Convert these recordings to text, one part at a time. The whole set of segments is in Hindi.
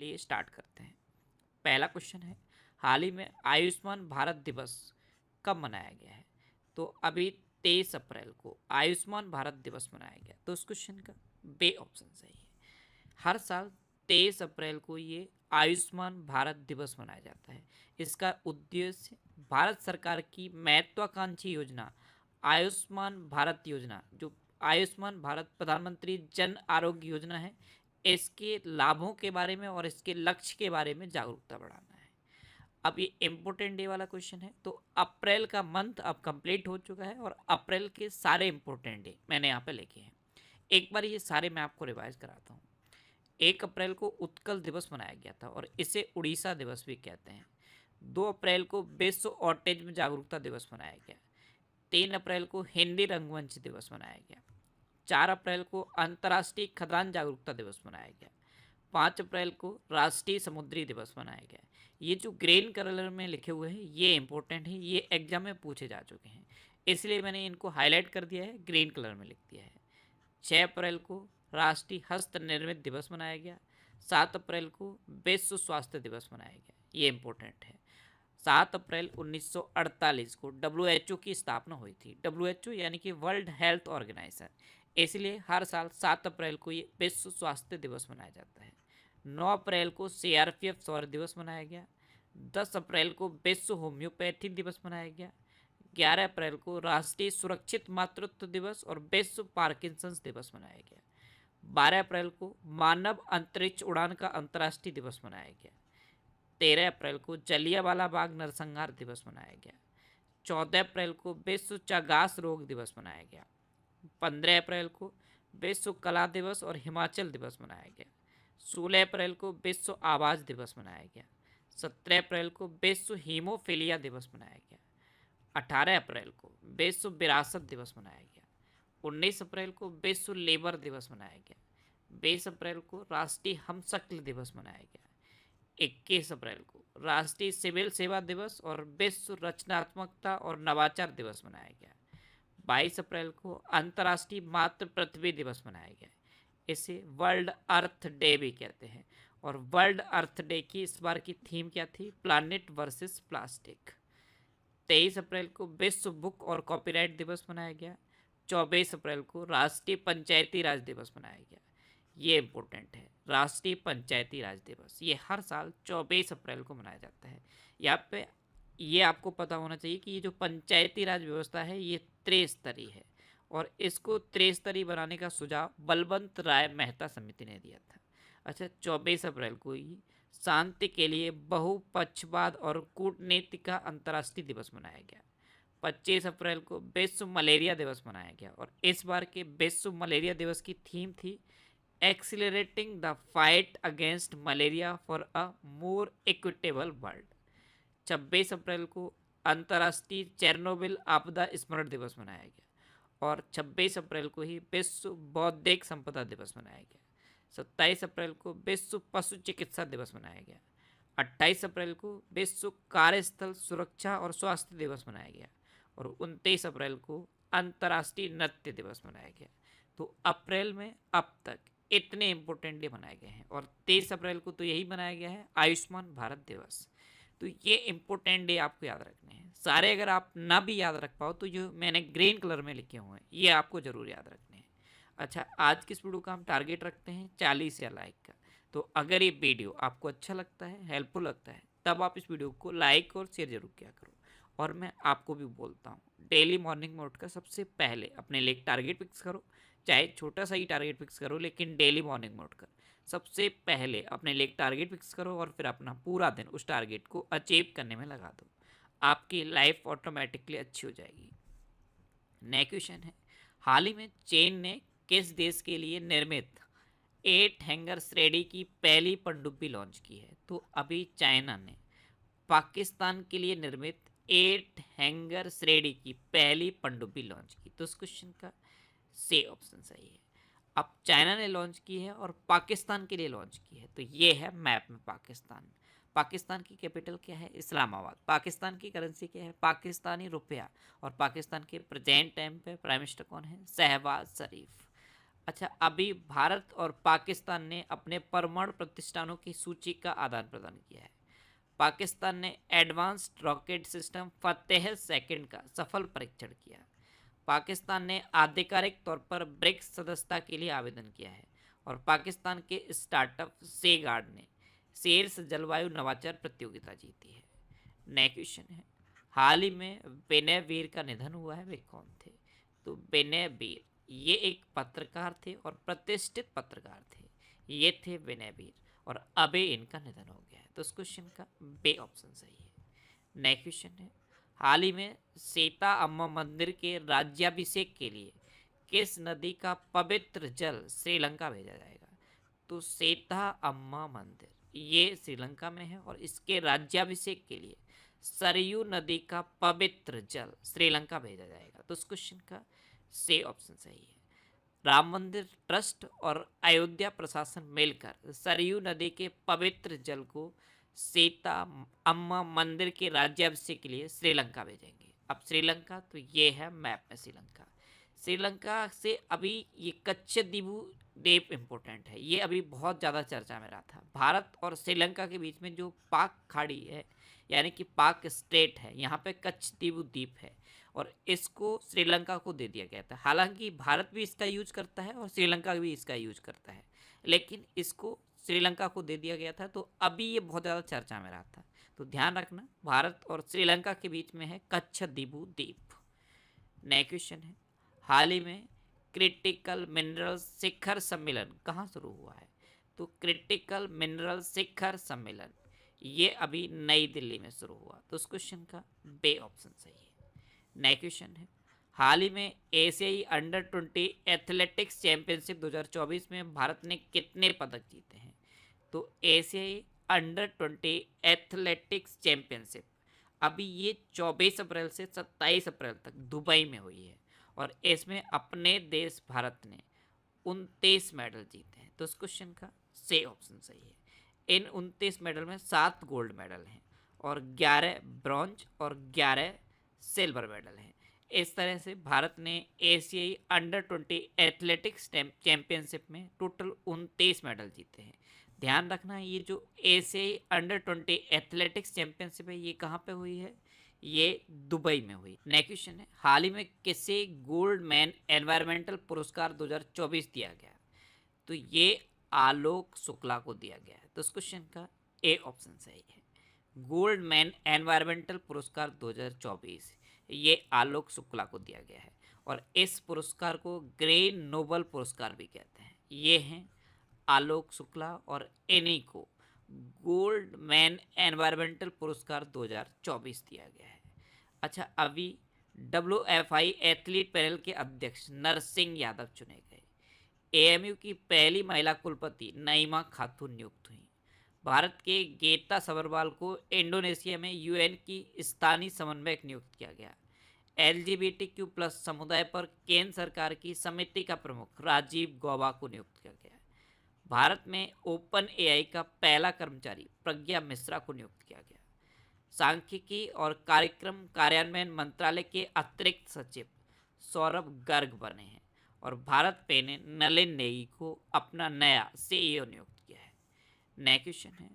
चलिए स्टार्ट करते हैं। पहला क्वेश्चन है, हाल ही में आयुष्मान भारत दिवस कब मनाया गया है? तो अभी 23 अप्रैल को आयुष्मान भारत दिवस मनाया गया। तो उस क्वेश्चन का बे ऑप्शन सही है। हर साल 23 अप्रैल को ये आयुष्मान भारत दिवस मनाया जाता है। इसका उद्देश्य भारत सरकार की महत्वाकांक्षी योजना आयुष्मान भारत योजना, जो आयुष्मान भारत प्रधानमंत्री जन आरोग्य योजना है, इसके लाभों के बारे में और इसके लक्ष्य के बारे में जागरूकता बढ़ाना है। अब ये इम्पोर्टेंट डे वाला क्वेश्चन है। तो अप्रैल का मंथ अब कंप्लीट हो चुका है और अप्रैल के सारे इम्पोर्टेंट डे मैंने यहाँ पे लिखे हैं। एक बार ये सारे मैं आपको रिवाइज कराता हूँ। 1 अप्रैल को उत्कल दिवस मनाया गया था और इसे उड़ीसा दिवस भी कहते हैं। 2 अप्रैल को विश्व ऑटिज्म जागरूकता दिवस मनाया गया। 3 अप्रैल को हिंदी रंगमंच दिवस मनाया गया। 4 अप्रैल को अंतर्राष्ट्रीय खदान जागरूकता दिवस मनाया गया। 5 अप्रैल को राष्ट्रीय समुद्री दिवस मनाया गया। ये जो ग्रीन कलर में लिखे हुए हैं ये इंपॉर्टेंट है, ये एग्जाम में पूछे जा चुके हैं, इसलिए मैंने इनको हाईलाइट कर दिया है, ग्रीन कलर में लिख दिया है। 6 अप्रैल को राष्ट्रीय हस्त निर्मित दिवस मनाया गया। 7 अप्रैल को विश्व स्वास्थ्य दिवस मनाया गया, ये इंपॉर्टेंट है। 7 अप्रैल 1948 को WHO की स्थापना हुई थी। WHO यानी कि वर्ल्ड हेल्थ ऑर्गेनाइजेशन, इसलिए हर साल 7 अप्रैल को ये विश्व स्वास्थ्य दिवस मनाया जाता है। 9 अप्रैल को CRPF शौर्य दिवस मनाया गया। 10 अप्रैल को विश्व होम्योपैथी दिवस मनाया गया। 11 अप्रैल को राष्ट्रीय सुरक्षित मातृत्व दिवस और विश्व पार्किंसंस दिवस मनाया गया। 12 अप्रैल को मानव अंतरिक्ष उड़ान का अंतर्राष्ट्रीय दिवस मनाया गया। 13 अप्रैल को जलियांवाला बाग नरसंहार दिवस मनाया गया। 14 अप्रैल को विश्व चगास रोग दिवस मनाया गया। 15 अप्रैल को विश्व कला दिवस और हिमाचल दिवस मनाया गया। 16 अप्रैल को विश्व आवाज दिवस मनाया गया। 17 अप्रैल को विश्व हीमोफीलिया दिवस मनाया गया। 18 अप्रैल को विश्व विरासत दिवस मनाया गया। 19 अप्रैल को विश्व लेबर दिवस मनाया गया। 20 अप्रैल को राष्ट्रीय हमशक्ल दिवस मनाया गया। 21 अप्रैल को राष्ट्रीय सिविल सेवा दिवस और विश्व रचनात्मकता और नवाचार दिवस मनाया गया। 22 अप्रैल को अंतर्राष्ट्रीय मातृ पृथ्वी दिवस मनाया गया। इसे वर्ल्ड अर्थ डे भी कहते हैं। और वर्ल्ड अर्थ डे की इस बार की थीम क्या थी? Planet versus plastic. 23 अप्रैल को विश्व बुक और कॉपीराइट दिवस मनाया गया। 24 अप्रैल को राष्ट्रीय पंचायती राज दिवस मनाया गया। ये इम्पोर्टेंट है, राष्ट्रीय पंचायती राज दिवस ये हर साल 24 अप्रैल को मनाया जाता है। यहाँ पे ये आपको पता होना चाहिए कि ये जो पंचायती राज व्यवस्था है ये त्रिस्तरीय है और इसको त्रिस्तरीय बनाने का सुझाव बलवंत राय मेहता समिति ने दिया था। अच्छा, 24 अप्रैल को ही शांति के लिए बहुपक्षवाद और कूटनीति का अंतर्राष्ट्रीय दिवस मनाया गया। 25 अप्रैल को विश्व मलेरिया दिवस मनाया गया और इस बार के विश्व मलेरिया दिवस की थीम थी accelerating the fight against malaria for a more equitable world. 26 अप्रैल को अंतर्राष्ट्रीय चेरनोबिल आपदा स्मरण दिवस मनाया गया और 26 अप्रैल को ही विश्व बौद्धिक संपदा दिवस मनाया गया। 27 अप्रैल को विश्व पशु चिकित्सा दिवस मनाया गया। 28 अप्रैल को विश्व कार्यस्थल सुरक्षा और स्वास्थ्य दिवस मनाया गया और 29 अप्रैल को अंतर्राष्ट्रीय नृत्य दिवस मनाया गया। तो अप्रैल में अब तक इतने इंपॉर्टेंट डे मनाए गए हैं और 23 अप्रैल को तो यही मनाया गया है आयुष्मान भारत दिवस। तो ये इंपॉर्टेंट डे आपको याद रखने हैं सारे। अगर आप ना भी याद रख पाओ तो जो मैंने ग्रीन कलर में लिखे हुए हैं ये आपको जरूर याद रखने हैं। अच्छा, आज की इस वीडियो का हम टारगेट रखते हैं 40 या लाइक का। तो अगर ये वीडियो आपको अच्छा लगता है, हेल्पफुल लगता है, तब आप इस वीडियो को लाइक और शेयर जरूर किया करो। और मैं आपको भी बोलता हूँ, डेली मॉर्निंग में उठकर सबसे पहले अपने लिए एक टारगेट फिक्स करो, चाहे छोटा सा ही टारगेट फिक्स करो, लेकिन डेली मॉर्निंग में उठकर सबसे पहले अपने लिए एक टारगेट फिक्स करो और फिर अपना पूरा दिन उस टारगेट को अचीव करने में लगा दो। आपकी लाइफ ऑटोमेटिकली अच्छी हो जाएगी। नया क्वेश्चन है, हाल ही में चीन ने किस देश के लिए निर्मित 8 हैंगर श्रेणी की पहली पनडुब्बी लॉन्च की है? तो अभी चाइना ने पाकिस्तान के लिए निर्मित 8 हैंगर श्रेणी की पहली पनडुब्बी लॉन्च की। तो उस क्वेश्चन का सी ऑप्शन सही है। अब चाइना ने लॉन्च की है और पाकिस्तान के लिए लॉन्च की है। तो ये है मैप में पाकिस्तान। पाकिस्तान की कैपिटल क्या है? इस्लामाबाद। पाकिस्तान की करेंसी क्या है? पाकिस्तानी रुपया। और पाकिस्तान के प्रेजेंट टाइम पे प्राइम मिनिस्टर कौन है? शहबाज शरीफ। अच्छा, अभी भारत और पाकिस्तान ने अपने परमाणु प्रतिष्ठानों की सूची का आदान प्रदान किया है। पाकिस्तान ने एडवांस्ड रॉकेट सिस्टम फतेह सेकंड का सफल परीक्षण किया। पाकिस्तान ने आधिकारिक तौर पर ब्रिक्स सदस्यता के लिए आवेदन किया है। और पाकिस्तान के स्टार्टअप सेगार्ड ने शीर्ष जलवायु नवाचार प्रतियोगिता जीती है। नेक्स्ट क्वेश्चन है, हाल ही में विनय वीर का निधन हुआ है, वे कौन थे? तो विनय वीर ये एक पत्रकार थे और प्रतिष्ठित पत्रकार थे। ये थे विनय वीर और अभी इनका निधन हो गया है। तो इस क्वेश्चन का बे ऑप्शन सही है। नेक्स्ट क्वेश्चन है, हाल ही में सीता अम्मा मंदिर के राज्याभिषेक के लिए किस नदी का पवित्र जल श्रीलंका भेजा जाएगा? तो सीता अम्मा मंदिर ये श्रीलंका में है और इसके राज्याभिषेक के लिए सरयू नदी का पवित्र जल श्रीलंका भेजा जाएगा। तो इस क्वेश्चन का सी ऑप्शन सही है। राम मंदिर ट्रस्ट और अयोध्या प्रशासन मिलकर सरयू नदी के पवित्र जल को सीता अम्मा मंदिर के राज्याभिषेक के लिए श्रीलंका भेजेंगे। अब श्रीलंका, तो ये है मैप में श्रीलंका। श्रीलंका से अभी ये कच्छदीवु द्वीप इम्पोर्टेंट है, ये अभी बहुत ज़्यादा चर्चा में रहा था। भारत और श्रीलंका के बीच में जो पाक खाड़ी है यानी कि पाक स्टेट है, यहाँ पे कच्छदीवु द्वीप है और इसको श्रीलंका को दे दिया गया था। हालांकि भारत भी इसका यूज करता है और श्रीलंका भी इसका यूज करता है, लेकिन इसको श्रीलंका को दे दिया गया था। तो अभी ये बहुत ज़्यादा चर्चा में रहा था, तो ध्यान रखना भारत और श्रीलंका के बीच में है कच्छदीवु द्वीप। नेक्स्ट क्वेश्चन है, हाल ही में क्रिटिकल मिनरल शिखर सम्मेलन कहाँ शुरू हुआ है? तो क्रिटिकल मिनरल शिखर सम्मेलन ये अभी नई दिल्ली में शुरू हुआ। तो उस क्वेश्चन का बे ऑप्शन सही है। नेक्स्ट क्वेश्चन है, हाल ही में एशियाई अंडर-20 एथलेटिक्स चैंपियनशिप 2024 में भारत ने कितने पदक जीते हैं? तो एशियाई अंडर-20 एथलेटिक्स चैंपियनशिप अभी ये 24 अप्रैल से 27 अप्रैल तक दुबई में हुई है और इसमें अपने देश भारत ने 29 मेडल जीते हैं। तो इस क्वेश्चन का सी ऑप्शन सही है। इन 29 मेडल में 7 गोल्ड मेडल हैं और 11 ब्रॉन्ज और 11 सिल्वर मेडल हैं। इस तरह से भारत ने एशियाई अंडर-20 एथलेटिक्स चैंपियनशिप में टोटल 29 मेडल जीते हैं। ध्यान रखना, ये जो एशियाई अंडर-20 एथलेटिक्स चैंपियनशिप है ये कहाँ पे हुई है? ये दुबई में हुई। नेक्स्ट क्वेश्चन है, हाल ही में किसे गोल्ड मैन एनवायरमेंटल पुरस्कार 2024 दिया गया? तो ये आलोक शुक्ला को दिया गया है। तो इस क्वेश्चन का ए ऑप्शन सही है। गोल्ड मैन एनवायरमेंटल पुरस्कार 2024 ये आलोक शुक्ला को दिया गया है और इस पुरस्कार को ग्रीन नोबल पुरस्कार भी कहते हैं। ये हैं आलोक शुक्ला और इन्हीं को गोल्ड मैन एनवायरमेंटल पुरस्कार 2024 दिया गया है। अच्छा, अभी WFI एथलीट पैनल के अध्यक्ष नरसिंह यादव चुने गए। AMU की पहली महिला कुलपति नईमा खातून नियुक्त हुई। भारत के गीता सबरवाल को इंडोनेशिया में UN की स्थानीय समन्वयक नियुक्त किया गया। LGBTQ+ समुदाय पर केंद्र सरकार की समिति का प्रमुख राजीव गौबा को नियुक्त किया गया। भारत में ओपन AI का पहला कर्मचारी प्रज्ञा मिश्रा को नियुक्त किया गया। सांख्यिकी और कार्यक्रम कार्यान्वयन मंत्रालय के अतिरिक्त सचिव सौरभ गर्ग बने हैं और भारत पे ने नलिन नेगी को अपना नया CEO नियुक्त किया है। नेक्स्ट क्वेश्चन है,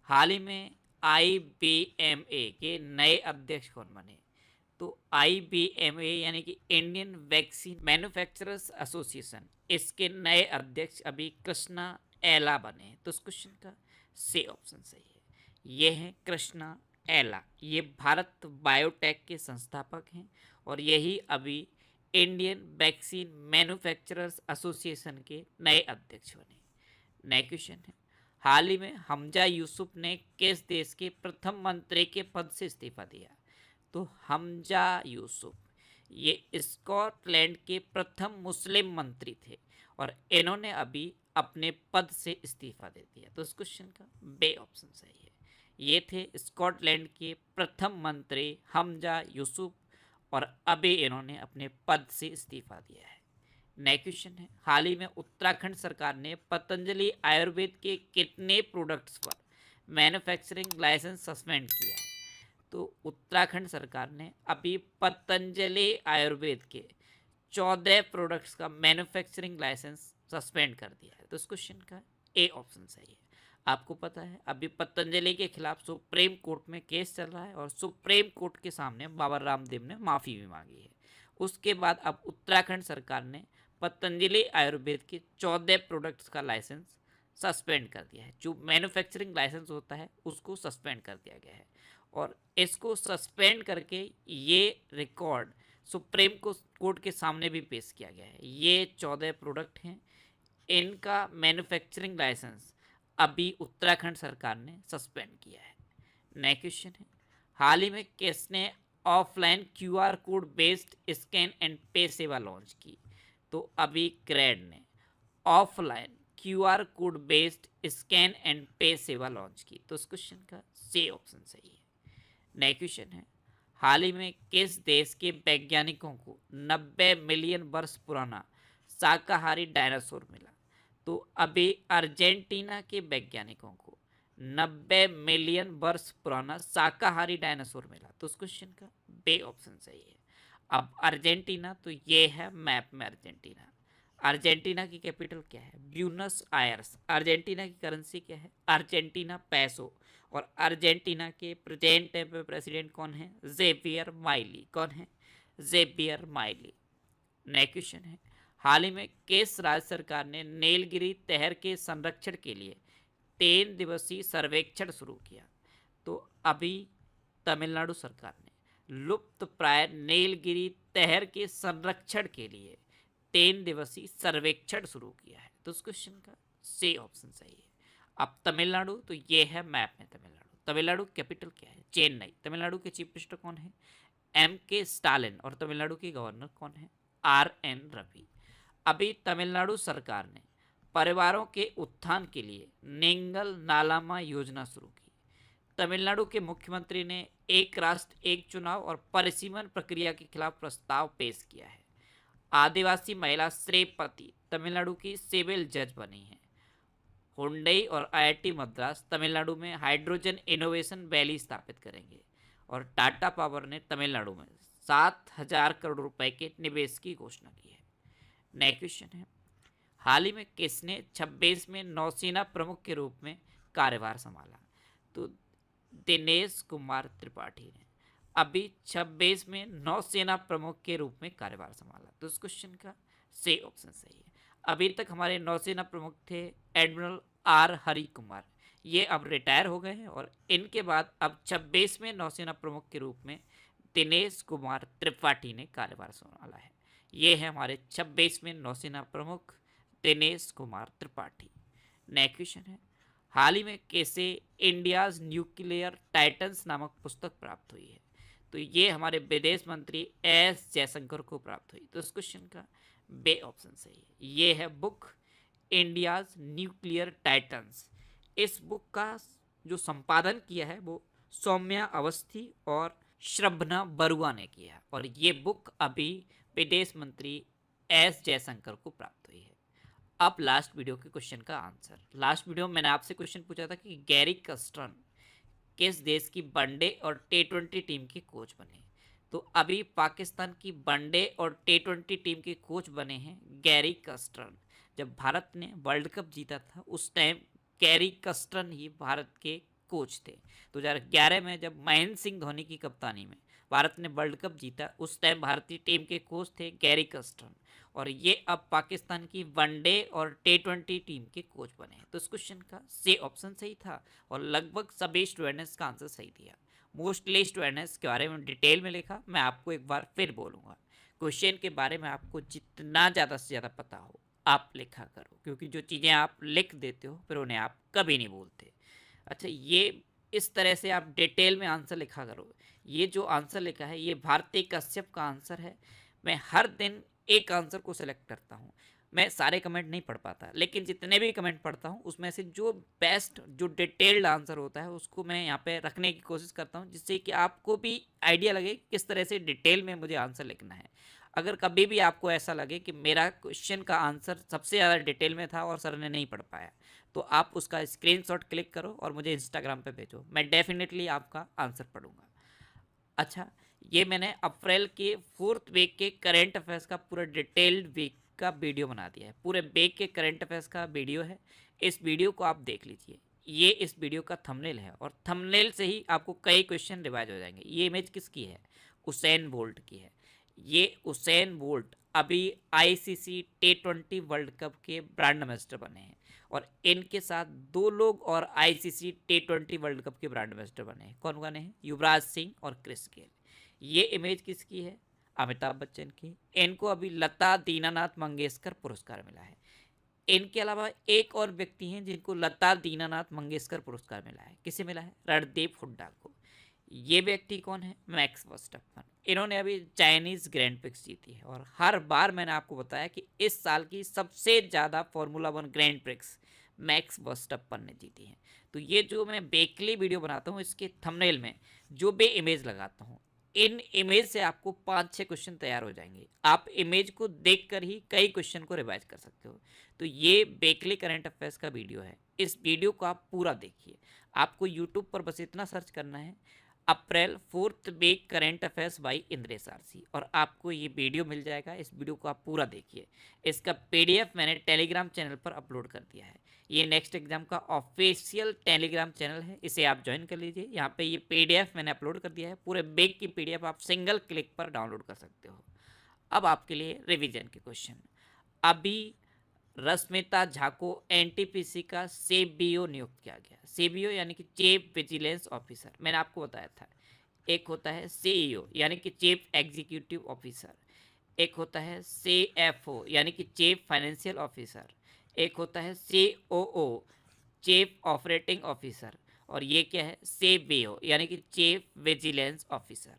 हाल ही में IBMA के नए अध्यक्ष कौन बने? तो IBMA यानी कि इंडियन वैक्सीन मैन्युफैक्चरर्स एसोसिएशन, इसके नए अध्यक्ष अभी कृष्णा एला बने हैं। तो इस क्वेश्चन का सी ऑप्शन सही है। ये हैं कृष्णा एला, ये भारत बायोटेक के संस्थापक हैं और यही अभी इंडियन वैक्सीन मैन्युफैक्चरर्स एसोसिएशन के नए अध्यक्ष बने। नेक्स्ट क्वेश्चन है, हाल ही में हमजा यूसुफ ने किस देश के प्रथम मंत्री के पद से इस्तीफा दिया? तो हमजा यूसुफ ये स्कॉटलैंड के प्रथम मुस्लिम मंत्री थे और इन्होंने अभी अपने पद से इस्तीफा दे दिया। तो इस क्वेश्चन का बे ऑप्शन सही है। ये थे स्कॉटलैंड के प्रथम मंत्री हमजा यूसुफ और अभी इन्होंने अपने पद से इस्तीफा दिया है। नेक्स्ट क्वेश्चन है, हाल ही में उत्तराखंड सरकार ने पतंजलि आयुर्वेद के कितने प्रोडक्ट्स पर मैन्युफैक्चरिंग लाइसेंस सस्पेंड किया है? तो उत्तराखंड सरकार ने अभी पतंजलि आयुर्वेद के 14 प्रोडक्ट्स का मैन्युफैक्चरिंग लाइसेंस सस्पेंड कर दिया है। तो इस क्वेश्चन का ए ऑप्शन सही है। आपको पता है अभी पतंजलि के खिलाफ सुप्रीम कोर्ट में केस चल रहा है और सुप्रीम कोर्ट के सामने बाबा रामदेव ने माफ़ी भी मांगी है। उसके बाद अब उत्तराखंड सरकार ने पतंजलि आयुर्वेद के 14 प्रोडक्ट्स का लाइसेंस सस्पेंड कर दिया है। जो मैन्युफैक्चरिंग लाइसेंस होता है उसको सस्पेंड कर दिया गया है और इसको सस्पेंड करके ये रिकॉर्ड सुप्रीम कोर्ट के सामने भी पेश किया गया है। ये 14 प्रोडक्ट हैं, इनका मैन्युफैक्चरिंग लाइसेंस अभी उत्तराखंड सरकार ने सस्पेंड किया है। नेक्स्ट क्वेश्चन है, हाल ही में किसने offline QR code based scan and पे सेवा लॉन्च की? तो अभी क्रेड ने offline QR code based scan and पे सेवा लॉन्च की। तो इस क्वेश्चन का सी ऑप्शन सही है। नेक्स्ट क्वेश्चन है, हाल ही में किस देश के वैज्ञानिकों को 90 मिलियन वर्ष पुराना शाकाहारी डायनासोर मिला? तो अभी अर्जेंटीना के वैज्ञानिकों को 90 मिलियन वर्ष पुराना शाकाहारी डायनासोर मिला। तो उस क्वेश्चन का बे ऑप्शन सही है। अब अर्जेंटीना, तो ये है मैप में अर्जेंटीना। अर्जेंटीना की कैपिटल क्या है? Buenos Aires. अर्जेंटीना की करेंसी क्या है? अर्जेंटीना पैसो। और अर्जेंटीना के प्रेजेंट प्रेसिडेंट कौन है? Javier Milei. कौन है? Javier Miley. नेक्स्ट क्वेश्चन है, हाल ही में किस राज्य सरकार ने नीलगिरी तहर के संरक्षण के लिए 3 दिवसीय सर्वेक्षण शुरू किया? तो अभी तमिलनाडु सरकार ने लुप्त प्राय नीलगिरी तहर के संरक्षण के लिए 3 दिवसीय सर्वेक्षण शुरू किया है। तो उस क्वेश्चन का सी ऑप्शन सही है। अब तमिलनाडु, तो ये है मैप में तमिलनाडु। तमिलनाडु कैपिटल क्या है? चेन्नई। तमिलनाडु के चीफ मिनिस्टर कौन है? M.K. स्टालिन। और तमिलनाडु के गवर्नर कौन है? R.N. रवि। अभी तमिलनाडु सरकार ने परिवारों के उत्थान के लिए नेंगल नालामा योजना शुरू की। तमिलनाडु के मुख्यमंत्री ने एक राष्ट्र एक चुनाव और परिसीमन प्रक्रिया के खिलाफ प्रस्ताव पेश किया है। आदिवासी महिला श्रीपति तमिलनाडु की सिविल जज बनी है। हुंडई और IIT मद्रास तमिलनाडु में हाइड्रोजन इनोवेशन वैली स्थापित करेंगे। और टाटा पावर ने तमिलनाडु में 7,000 करोड़ रुपए के निवेश की घोषणा की है। नेक्स्ट क्वेश्चन है, हाल ही में किसने 26 में नौसेना प्रमुख के रूप में कार्यभार संभाला? तो दिनेश कुमार त्रिपाठी ने अभी 26 में नौसेना प्रमुख के रूप में कार्यभार संभाला। तो इस क्वेश्चन का सी ऑप्शन सही है। अभी तक हमारे नौसेना प्रमुख थे एडमिरल R. हरि कुमार, ये अब रिटायर हो गए हैं और इनके बाद अब 26 में नौसेना प्रमुख के रूप में दिनेश कुमार त्रिपाठी ने कार्यभार संभाला है। ये है हमारे 26वें नौसेना प्रमुख दिनेश कुमार त्रिपाठी। नेक्स्ट क्वेश्चन है, हाल ही में कैसे इंडियाज न्यूक्लियर टाइटन्स नामक पुस्तक प्राप्त हुई है? तो ये हमारे विदेश मंत्री S. जयशंकर को प्राप्त हुई। तो इस क्वेश्चन का बे ऑप्शन सही है। ये है बुक इंडियाज न्यूक्लियर टाइटन्स। इस बुक का जो संपादन किया है वो सौम्या अवस्थी और श्रभना बरुआ ने किया और ये बुक अभी विदेश मंत्री S. जयशंकर को प्राप्त हुई है। अब लास्ट वीडियो के क्वेश्चन का आंसर। लास्ट वीडियो में मैंने आपसे क्वेश्चन पूछा था कि गैरी कर्स्टन किस देश की वनडे और T20 टीम के कोच बने? तो अभी पाकिस्तान की वनडे और T20 टीम के कोच बने हैं गैरी कर्स्टन। जब भारत ने वर्ल्ड कप जीता था उस टाइम गैरी कर्स्टन ही भारत के कोच थे। 2011 में जब महेंद्र सिंह धोनी की कप्तानी में भारत ने वर्ल्ड कप जीता उस टाइम भारतीय टीम के कोच थे गैरी कर्स्टन और ये अब पाकिस्तान की वनडे और T20 टीम के कोच बने हैं। तो इस क्वेश्चन का सी ऑप्शन सही था और लगभग सभी स्टूडेंट्स का आंसर सही दिया। मोस्टली स्टूडेंट्स के बारे में डिटेल में लिखा। मैं आपको एक बार फिर बोलूँगा, क्वेश्चन के बारे में आपको जितना ज़्यादा से ज़्यादा पता हो आप लिखा करो, क्योंकि जो चीज़ें आप लिख देते हो फिर उन्हें आप कभी नहीं भूलते। अच्छा, ये इस तरह से आप डिटेल में आंसर लिखा करो। ये जो आंसर लिखा है ये भारती कश्यप का आंसर है। मैं हर दिन एक आंसर को सिलेक्ट करता हूँ। मैं सारे कमेंट नहीं पढ़ पाता, लेकिन जितने भी कमेंट पढ़ता हूँ उसमें से जो बेस्ट, जो डिटेल्ड आंसर होता है उसको मैं यहाँ पे रखने की कोशिश करता हूँ, जिससे कि आपको भी आइडिया लगे किस तरह से डिटेल में मुझे आंसर लिखना है। अगर कभी भी आपको ऐसा लगे कि मेरा क्वेश्चन का आंसर सबसे ज़्यादा डिटेल में था और सर ने नहीं पढ़ पाया, तो आप उसका स्क्रीनशॉट क्लिक करो और मुझे इंस्टाग्राम पे भेजो। मैं डेफिनेटली आपका आंसर पढ़ूंगा। अच्छा, ये मैंने अप्रैल के 4th वीक के करेंट अफेयर्स का पूरा डिटेल्ड वीक का वीडियो बना दिया है, पूरे बेक के करंट अफेयर्स का वीडियो है। इस वीडियो को आप देख लीजिए, ये इस वीडियो का थंबनेल है और थंबनेल से ही आपको कई क्वेश्चन रिवाइज हो जाएंगे। ये इमेज किसकी है? उसेन बोल्ट की है। ये उसेन बोल्ट अभी आईसीसी T20 वर्ल्ड कप के ब्रांड एम्बेसडर बने हैं और इनके साथ दो लोग और आईसीसी T20 वर्ल्ड कप के ब्रांड एम्बेसडर बने हैं। कौन बने हैं? युवराज सिंह और क्रिस गेल। ये इमेज किसकी है? अमिताभ बच्चन की। इनको अभी लता दीनानाथ मंगेशकर पुरस्कार मिला है। इनके अलावा एक और व्यक्ति हैं जिनको लता दीनानाथ मंगेशकर पुरस्कार मिला है। किसे मिला है? रणदीप हुड्डा को। ये व्यक्ति कौन है? मैक्स वर्स्टप्पन। इन्होंने अभी चाइनीज ग्रैंड प्रिक्स जीती है और हर बार मैंने आपको बताया कि इस साल की सबसे ज़्यादा Formula One Grand Prix Max Verstappen ने जीती है। तो ये जो मैं बेकली वीडियो बनाता हूँ, इसके थंबनेल में जो भी इमेज लगाता हूँ, इन इमेज से आपको 5-6 क्वेश्चन तैयार हो जाएंगे। आप इमेज को देखकर ही कई क्वेश्चन को रिवाइज कर सकते हो। तो ये बेकली करंट अफेयर्स का वीडियो है। इस वीडियो को आप पूरा देखिए। आपको यूट्यूब पर बस इतना सर्च करना है, अप्रैल 4th बेक current affairs by Indresh RC, और आपको ये वीडियो मिल जाएगा। इस वीडियो को आप पूरा देखिए। इसका पीडीएफ मैंने टेलीग्राम चैनल पर अपलोड कर दिया है। ये नेक्स्ट एग्जाम का ऑफिशियल टेलीग्राम चैनल है, इसे आप ज्वाइन कर लीजिए। यहाँ पे ये पीडीएफ मैंने अपलोड कर दिया है। पूरे बेक की पीडीएफ आप सिंगल क्लिक पर डाउनलोड कर सकते हो। अब आपके लिए रिवीजन के क्वेश्चन। अभी रश्मिता झा को एनटीपीसी का सीबीओ नियुक्त किया गया। सीबीओ यानी कि चीफ विजिलेंस ऑफिसर, मैंने आपको बताया था। एक होता है सीईओ यानी कि चीफ एग्जीक्यूटिव ऑफिसर, एक होता है सीएफओ यानी कि चीफ फाइनेंशियल ऑफिसर, एक होता है सीओओ चीफ ऑपरेटिंग ऑफिसर, और ये क्या है? सीबीओ यानी कि चीफ विजिलेंस ऑफिसर।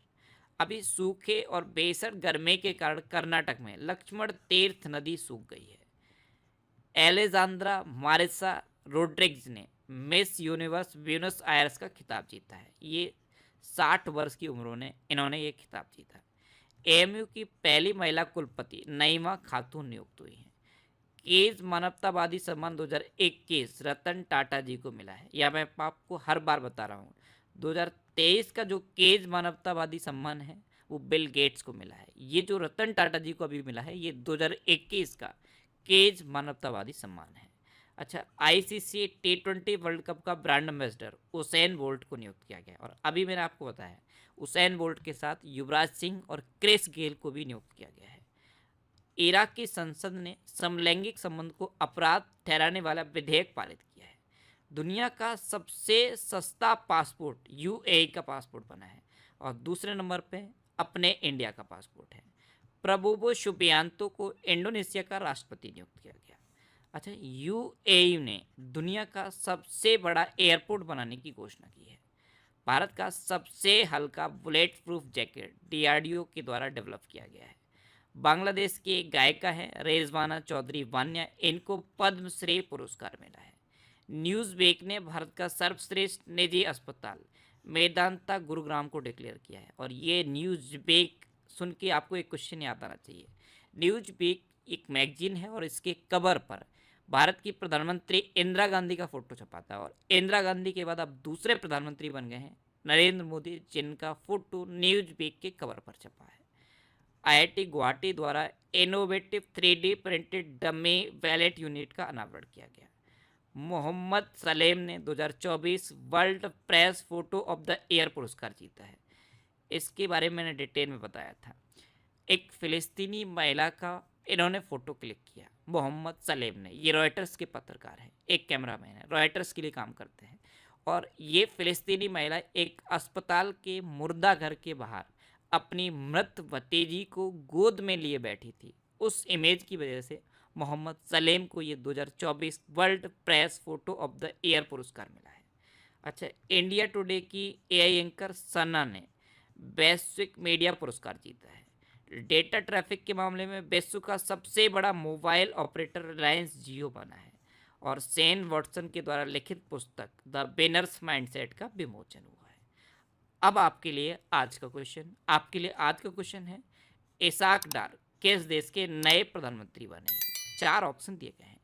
अभी सूखे और बेसर गर्मी के कारण कर्नाटक में लक्ष्मण तीर्थ नदी सूख गई है। एलेजांद्रा मारिसा रोड्रिग्स ने मिस यूनिवर्स ब्यूनस आयर्स का खिताब जीता है। ये 60 वर्ष की उम्रों ने इन्होंने ये खिताब जीता। एएमयू की पहली महिला कुलपति नईमा खातून नियुक्त हुई हैं। केज मानवतावादी सम्मान 2021 रतन टाटा जी को मिला है। यह मैं आपको हर बार बता रहा हूँ, 2023 का जो केज मानवतावादी सम्मान है वो बिल गेट्स को मिला है। ये जो रतन टाटा जी को अभी मिला है ये 2021 का केज मानवतावादी सम्मान है। अच्छा, आईसीसी T20 वर्ल्ड कप का ब्रांड एम्बेसडर उसेन बोल्ट को नियुक्त किया गया। और अभी मैंने आपको बताया उसेन बोल्ट के साथ युवराज सिंह और क्रिस गेल को भी नियुक्त किया गया है। इराक की संसद ने समलैंगिक संबंध को अपराध ठहराने वाला विधेयक पारित किया है। दुनिया का सबसे सस्ता पासपोर्ट यूएई का पासपोर्ट बना है और दूसरे नंबर पे अपने इंडिया का पासपोर्ट है। प्रबोवो सुबियांतो को इंडोनेशिया का राष्ट्रपति नियुक्त किया गया। अच्छा, यूएई ने दुनिया का सबसे बड़ा एयरपोर्ट बनाने की घोषणा की है। भारत का सबसे हल्का बुलेट प्रूफ जैकेट डीआरडीओ के द्वारा डेवलप किया गया है। बांग्लादेश की एक गायिका है रेजवाना चौधरी वान्या, इनको पद्मश्री पुरस्कार मिला है। न्यूज़ वीक ने भारत का सर्वश्रेष्ठ निजी अस्पताल मेदांता गुरुग्राम को डिक्लेयर किया है। और ये न्यूज़ वीक सुन के आपको एक क्वेश्चन याद आना चाहिए। न्यूज़ वीक एक मैगजीन है और इसके कवर पर भारत की प्रधानमंत्री इंदिरा गांधी का फोटो छपा था और इंदिरा गांधी के बाद अब दूसरे प्रधानमंत्री बन गए हैं नरेंद्र मोदी, जिनका फोटो न्यूज़ वीक के कवर पर छपा है। आईआईटी गुवाहाटी द्वारा innovative 3D printed dummy wallet unit का अनावरण किया गया। मोहम्मद सलेम ने 2024 world press photo of the year पुरस्कार जीता है। इसके बारे में मैंने डिटेल में बताया था। एक फिलिस्तीनी महिला का इन्होंने फोटो क्लिक किया, मोहम्मद सलेम ने। ये रॉयटर्स के पत्रकार हैं, एक कैमरामैन है, रॉयटर्स के लिए काम करते हैं। और ये फिलिस्तीनी महिला एक अस्पताल के मुर्दा घर के बाहर अपनी मृत भतीजी को गोद में लिए बैठी थी। उस इमेज की वजह से मोहम्मद सलेम को ये 2024 world press photo of the year पुरस्कार मिला है। अच्छा, इंडिया टुडे की एआई एंकर सना ने वैश्विक मीडिया पुरस्कार जीता है। डेटा ट्रैफिक के मामले में विश्व का सबसे बड़ा मोबाइल ऑपरेटर रिलायंस जियो बना है। और सेन वॉटसन के द्वारा लिखित पुस्तक द बिनर्स माइंडसेट का विमोचन हुआ है। अब आपके लिए आज का क्वेश्चन है, इसाक डार किस देश के नए प्रधानमंत्री बने हैं? 4 ऑप्शन दिए गए हैं।